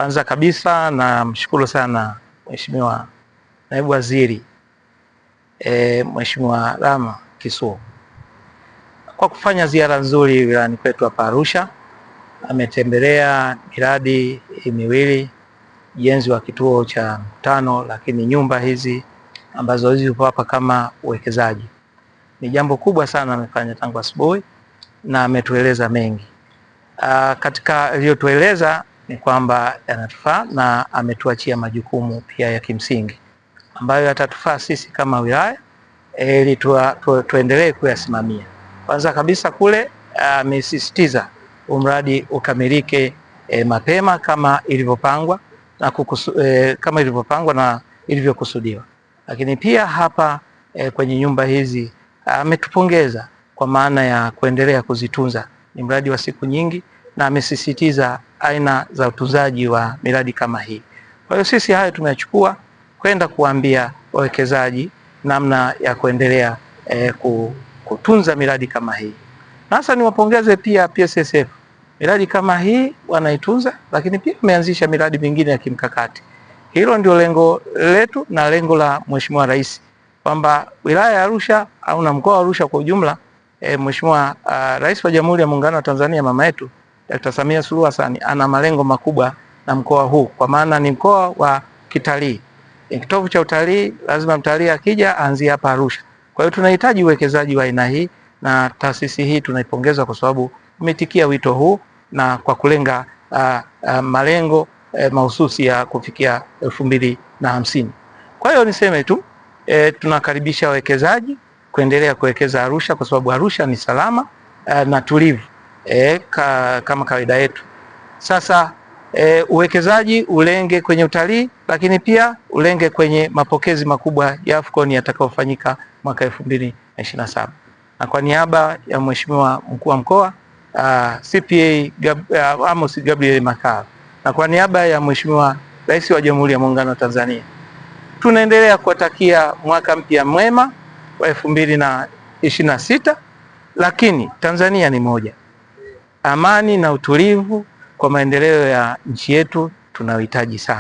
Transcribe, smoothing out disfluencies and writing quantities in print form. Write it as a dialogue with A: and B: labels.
A: Kwanza kabisa namshukuru sana Mheshimiwa Naibu Waziri Mheshimiwa Rama Kisuo kwa kufanya ziara nzuri wilayani kwetu hapa Arusha. Ametembelea miradi miwili, ujenzi wa kituo cha mkutano, lakini nyumba hizi ambazo zipo hapa kama uwekezaji. Ni jambo kubwa sana amefanya tangu asubuhi na ametueleza mengi. Katika aliyotueleza ni kwamba yanatufaa na ametuachia majukumu pia ya kimsingi ambayo yatatufaa sisi kama wilaya ili tuendelee kuyasimamia. Kwanza kabisa kule amesisitiza mradi ukamilike mapema kama ilivyopangwa na ilivyokusudiwa. Lakini pia hapa kwenye nyumba hizi ametupongeza kwa maana ya kuendelea kuzitunza. Ni mradi wa siku nyingi na amesisitiza aina za utunzaji wa miradi kama hii. Kwa hiyo sisi hayo tumechukua kwenda kuambia wawekezaji namna ya kuendelea kutunza miradi kama hii. Sasa niwapongeze pia PSSF. Miradi kama hii wanaitunza, lakini pia wameanzisha miradi mingine ya kimkakati. Hilo ndio lengo letu na lengo la Mheshimiwa Rais, kwamba wilaya ya Arusha au na mkoa wa Arusha kwa ujumla, Mheshimiwa Rais wa Jamhuri ya Muungano wa Tanzania mama yetu Dr. Samia Suluhu Hassan ana malengo makubwa na mkoa huu, kwa maana ni mkoa wa kitalii. Kitovu cha utalii, lazima mtalii akija aanzie hapa Arusha. Kwa hiyo tunahitaji uwekezaji wa aina hii, na taasisi hii tunaipongeza kwa sababu umetikia wito huu na kwa kulenga malengo mahususi ya kufikia 2050. Kwa hiyo niseme tu tunakaribisha wawekezaji kuendelea kuwekeza Arusha kwa sababu Arusha ni salama na tulivu kama kawaida yetu. Sasa uwekezaji ulenge kwenye utalii, lakini pia ulenge kwenye mapokezi makubwa ya AFCON yatakayofanyika mwaka 2027. Na kwa niaba ya Mheshimiwa Mkuu wa Mkoa CPA Amos Gabriel Makalla na kwa niaba ya Mheshimiwa Rais wa Jamhuri ya Muungano wa Tanzania, tunaendelea kuwatakia mwaka mpya mwema wa 2026, lakini Tanzania ni moja. Amani na utulivu kwa maendeleo ya nchi yetu tunayohitaji sana.